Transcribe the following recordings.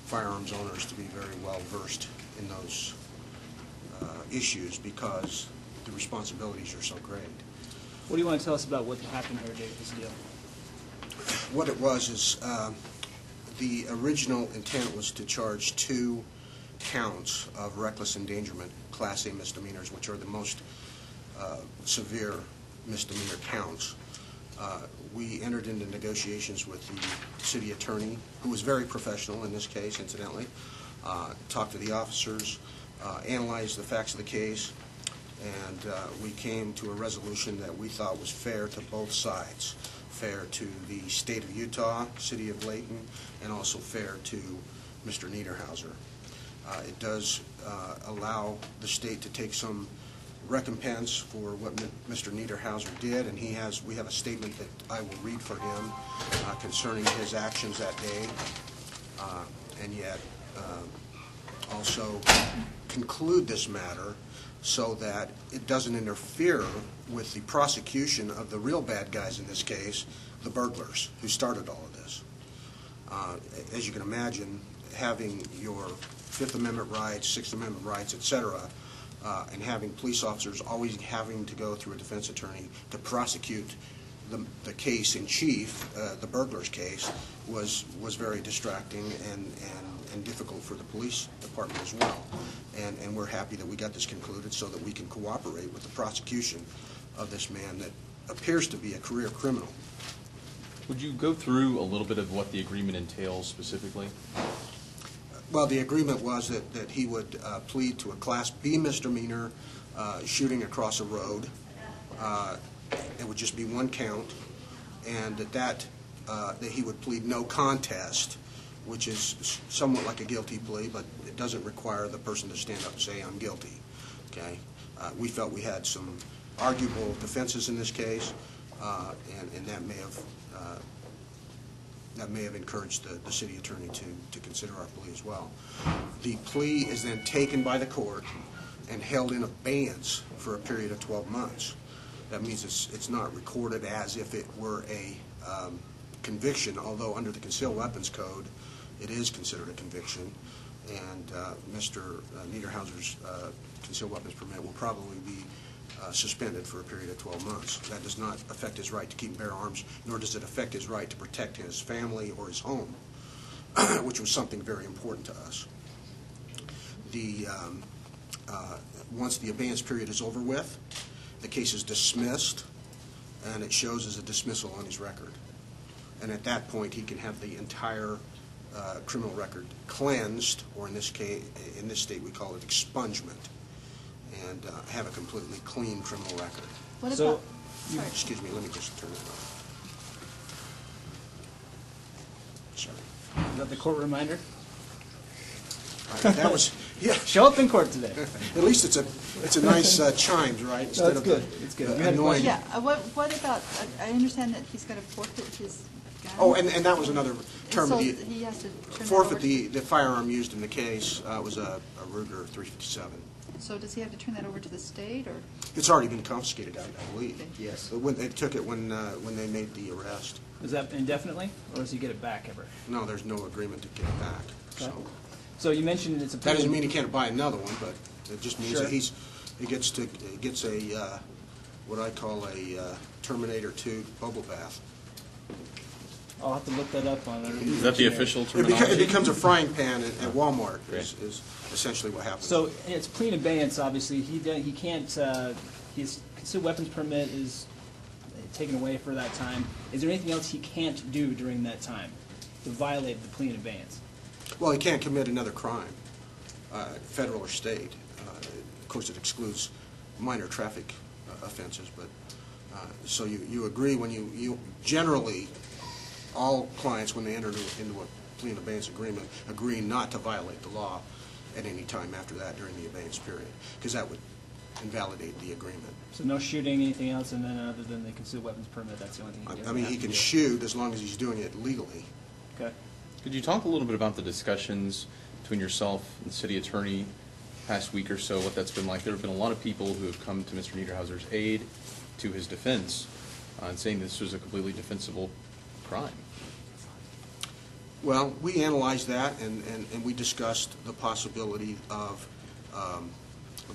firearms owners to be very well versed in those issues because the responsibilities are so great. What do you want to tell us about what happened here today with this deal? What it was is the original intent was to charge 2 counts of reckless endangerment, Class A misdemeanors, which are the most severe misdemeanor counts. We entered into negotiations with the city attorney, who was very professional in this case, incidentally, talked to the officers, analyzed the facts of the case, and we came to a resolution that we thought was fair to both sides, fair to the state of Utah, city of Layton, and also fair to Mr. Niederhauser. It does allow the state to take some recompense for what Mr. Niederhauser did, and we have a statement that I will read for him concerning his actions that day, and yet also conclude this matter so that it doesn't interfere with the prosecution of the real bad guys in this case, the burglars who started all of this. As you can imagine, having your Fifth Amendment rights, Sixth Amendment rights, etc., and having police officers always having to go through a defense attorney to prosecute the case in chief, the burglars case, was very distracting and difficult for the police department as well. And we're happy that we got this concluded so that we can cooperate with the prosecution of this man that appears to be a career criminal. Would you go through a little bit of what the agreement entails specifically? Well, the agreement was that he would plead to a Class B misdemeanor, shooting across a road. It would just be 1 count, and that he would plead no contest, which is somewhat like a guilty plea, but it doesn't require the person to stand up and say, I'm guilty. Okay? We felt we had some arguable defenses in this case, and that may have encouraged the city attorney to consider our plea as well. The plea is then taken by the court and held in abeyance for a period of 12 months. That means it's not recorded as if it were a conviction, although under the Concealed Weapons Code it is considered a conviction, and Mr. Niederhauser's concealed weapons permit will probably be suspended for a period of 12 months. That does not affect his right to keep and bear arms, nor does it affect his right to protect his family or his home, which was something very important to us. Once the abeyance period is over with, the case is dismissed, and it shows as a dismissal on his record. And at that point, he can have the entire criminal record cleansed, or in this case, in this state, we call it expungement, and have a completely clean criminal record. What so, about? Excuse me, let me just turn it off. Sorry. Is that the court reminder? That was, yeah. Show up in court today. At least it's a nice chimes, right? No, it's good. It's good. Annoying. Yeah. What about? I understand that he's got to forfeit his gun. Oh, and that was another term. So of he has to forfeit the firearm used in the case was a Ruger 357. So does he have to turn that over to the state, or? It's already been confiscated, I believe. Okay. Yes. When they took it when they made the arrest. Is that indefinitely, or does he get it back ever? No, there's no agreement to get it back. Okay. So you mentioned it's a. That doesn't mean he can't buy another one, but it just means Sure. that he gets a what I call a Terminator 2 bubble bath. I'll have to look that up on. Is that the official terminology? It becomes a frying pan at Walmart. Is essentially what happens. Oh, So it's plea in abeyance. Obviously, he can't. His concealed weapons permit is taken away for that time. Is there anything else he can't do during that time to violate the plea in abeyance? Well, he can't commit another crime, federal or state. Of course, it excludes minor traffic offenses. But so you agree when you generally. All clients, when they enter into a plea in abeyance agreement, agree not to violate the law at any time after that during the abeyance period, because that would invalidate the agreement. So no shooting, anything else, and then other than the concealed weapons permit, that's the only thing. I mean, he can shoot as long as he's doing it legally. Okay. Could you talk a little bit about the discussions between yourself and the city attorney past week or so, what that's been like? There have been a lot of people who have come to Mr. Niederhauser's aid, to his defense, and saying this was a completely defensible crime. Well, we analyzed that, and we discussed the possibility of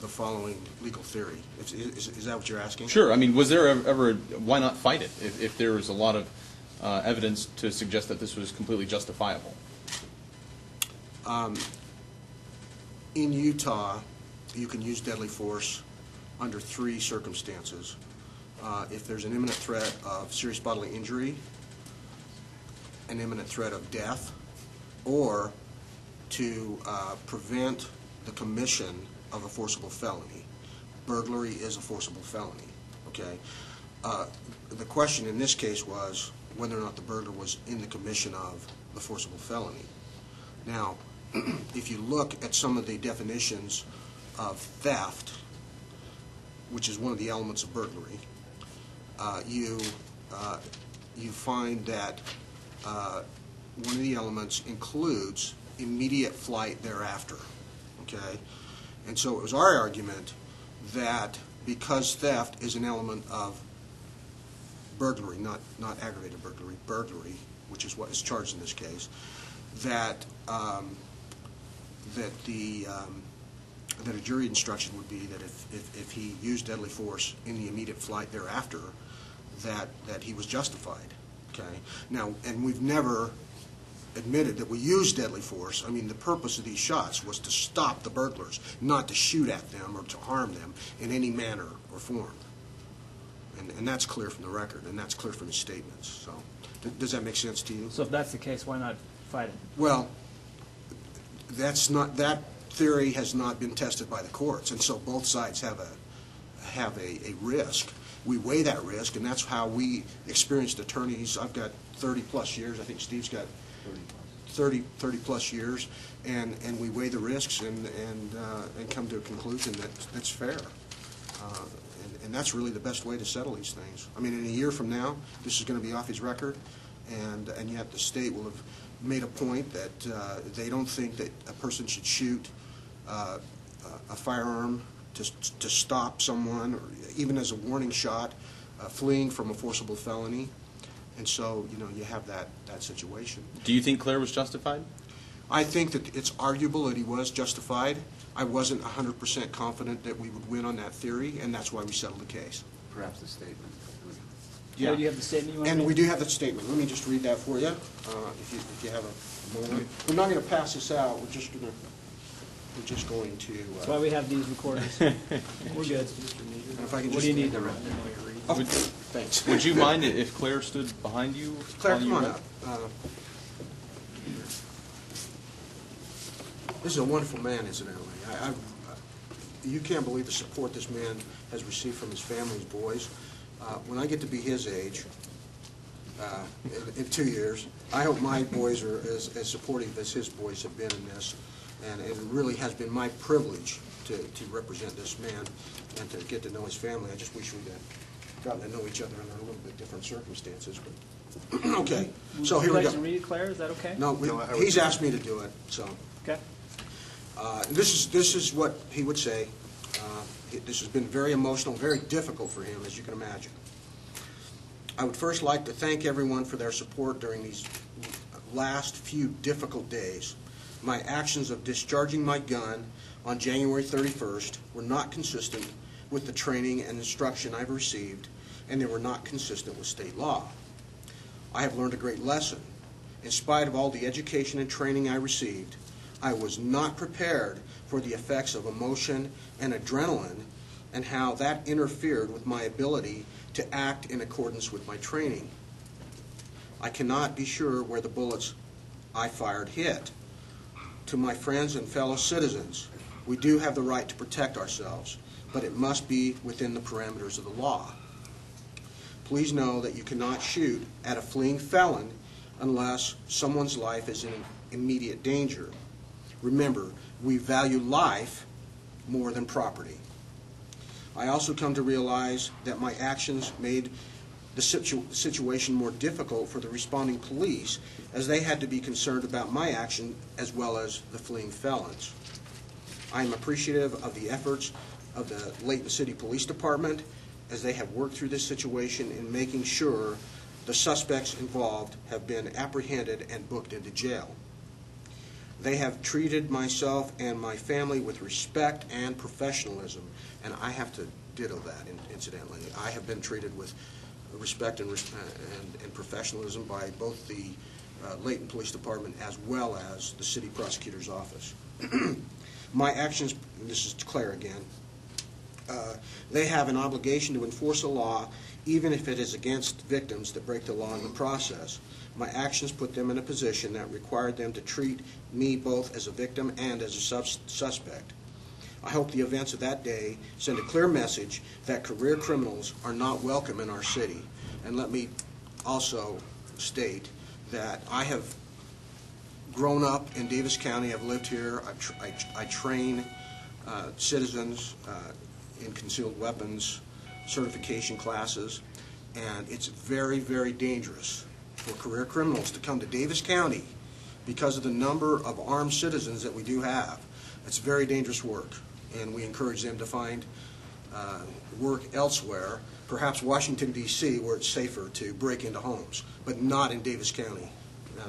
the following legal theory. Is that what you're asking? Sure. I mean, was there ever, why not fight it if there was a lot of evidence to suggest that this was completely justifiable? In Utah, you can use deadly force under 3 circumstances. If there's an imminent threat of serious bodily injury, an imminent threat of death, or to prevent the commission of a forcible felony. Burglary is a forcible felony, okay? The question in this case was whether or not the burglar was in the commission of the forcible felony. Now, if you look at some of the definitions of theft, which is one of the elements of burglary, you find that one of the elements includes immediate flight thereafter, okay? And so it was our argument that because theft is an element of burglary, not aggravated burglary, burglary, which is what is charged in this case, that that a jury instruction would be that if he used deadly force in the immediate flight thereafter, that he was justified. Okay. Now, and we've never admitted that we used deadly force. I mean, the purpose of these shots was to stop the burglars, not to shoot at them or to harm them in any manner or form. And that's clear from the record, and that's clear from his statements. So, does that make sense to you? So if that's the case, why not fight it? Well, that theory has not been tested by the courts, and so both sides have a risk. We weigh that risk, and that's how we experienced attorneys. I've got 30-plus years. I think Steve's got 30-plus years, and we weigh the risks and come to a conclusion that's fair. And that's really the best way to settle these things. I mean, in a year from now, this is going to be off his record, and yet the state will have made a point that they don't think that a person should shoot a firearm to stop someone, or even as a warning shot, fleeing from a forcible felony. And so, you have that situation. Do you think Clare was justified? I think that it's arguable that he was justified. I wasn't 100% confident that we would win on that theory, and that's why we settled the case. Perhaps the statement. Yeah. Do you have the statement you want to And make? we do have that statement. Let me just read that for you, if you have a moment. We're not going to pass this out. We're just going to. That's why we have these recorders. We're good. And if I can What just do you need? Oh, thanks. Would you mind it if Clare stood behind you? Claire, while come you on read? up. This is a wonderful man, incidentally. You can't believe the support this man has received from his family, his boys. When I get to be his age, in 2 years, I hope my boys are as supportive as his boys have been in this. And it really has been my privilege to represent this man and to get to know his family. I just wish we'd gotten to know each other under a little bit different circumstances. But okay, so here we Would you like go. to read it, Claire? Is that okay? No, he's asked me to do it. So Okay. this is what he would say. This has been very emotional, very difficult for him, as you can imagine. I would first like to thank everyone for their support during these last few difficult days. My actions of discharging my gun on January 31st were not consistent with the training and instruction I've received, and they were not consistent with state law. I have learned a great lesson. In spite of all the education and training I received, I was not prepared for the effects of emotion and adrenaline and how that interfered with my ability to act in accordance with my training. I cannot be sure where the bullets I fired hit. To my friends and fellow citizens, we do have the right to protect ourselves, but it must be within the parameters of the law. Please know that you cannot shoot at a fleeing felon unless someone's life is in immediate danger. Remember, we value life more than property. I also come to realize that my actions made the situation more difficult for the responding police, as they had to be concerned about my action as well as the fleeing felons. I am appreciative of the efforts of the Layton City Police Department as they have worked through this situation in making sure the suspects involved have been apprehended and booked into jail. They have treated myself and my family with respect and professionalism, and I have to ditto that, incidentally. I have been treated with respect and professionalism by both the Layton Police Department as well as the City Prosecutor's Office. My actions, and this is Clare again, they have an obligation to enforce the law even if it is against victims that break the law in the process. My actions put them in a position that required them to treat me both as a victim and as a suspect. I hope the events of that day send a clear message that career criminals are not welcome in our city. And let me also state that I have grown up in Davis County. I've lived here. I train citizens in concealed weapons certification classes, and it's very, very dangerous for career criminals to come to Davis County because of the number of armed citizens that we do have. It's very dangerous work, and we encourage them to find work elsewhere, perhaps Washington, D.C., where it's safer to break into homes, but not in Davis County.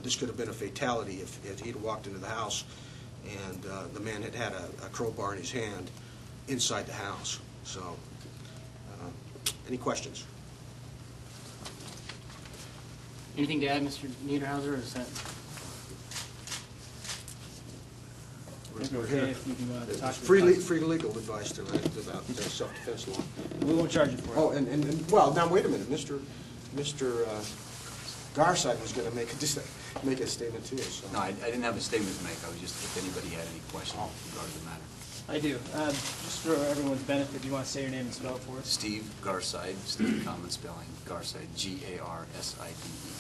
This could have been a fatality if he'd walked into the house and the man had had a crowbar in his hand inside the house. So, any questions? Anything to add, Mr. Niederhauser, or is that? Okay, if you can talk to Free the legal advice tonight about self-defense law. we won't charge you for it. Oh, and well, now wait a minute, Mr. Garside was going to make a statement too. So. No, I didn't have a statement to make. I was just, if anybody had any questions regarding the matter. I do. Just for everyone's benefit, do you want to say your name and spell it for us? Steve Garside, Steve common spelling, Garside, G-A-R-S-I-D-E.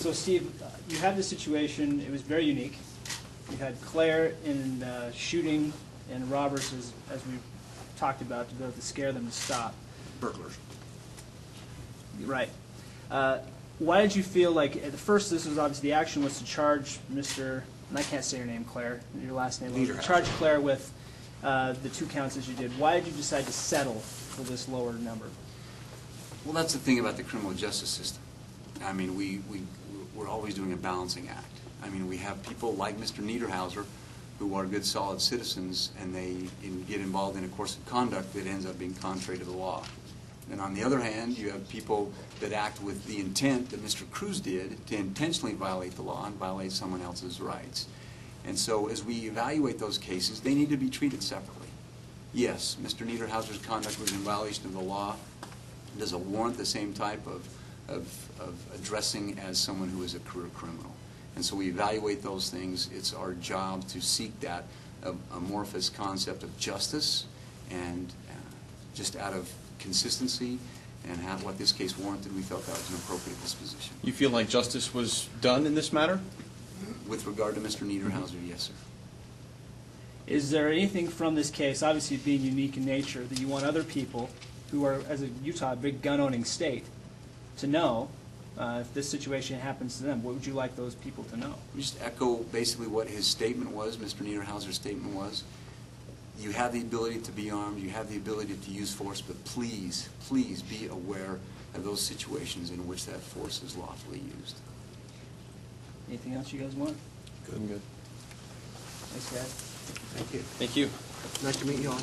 So, Steve, you had this situation. It was very unique. You had Claire in shooting and robbers, as we talked about, to be able to scare them to stop. Burglars. Right. Why did you feel like, at first, this was obviously the action was to charge Mr., and I can't say your name, Claire, your last name, Niederhauser. charge Claire with the 2 counts as you did. Why did you decide to settle for this lower number? Well, that's the thing about the criminal justice system. I mean, we're always doing a balancing act. I mean, we have people like Mr. Niederhauser who are good, solid citizens, and they get involved in a course of conduct that ends up being contrary to the law. And on the other hand, you have people that act with the intent that Mr. Cruz did to intentionally violate the law and violate someone else's rights. And so as we evaluate those cases, they need to be treated separately. Yes, Mr. Niederhauser's conduct was in violation of the law. Does it warrant the same type of addressing as someone who is a career criminal? And so we evaluate those things. It's our job to seek that amorphous concept of justice, and just out of consistency and have what this case warranted, we felt that was an appropriate disposition. You feel like justice was done in this matter? With regard to Mr. Niederhauser, yes, sir. Is there anything from this case, obviously being unique in nature, that you want other people who are, as a Utah, a big gun-owning state, to know if this situation happens to them? What would you like those people to know? Just echo basically what his statement was, Mr. Niederhauser's statement was. You have the ability to be armed, you have the ability to use force, but please, please be aware of those situations in which that force is lawfully used. Anything else you guys want? Good. Thanks, guys. Thank you. Thank you. Nice to meet you all.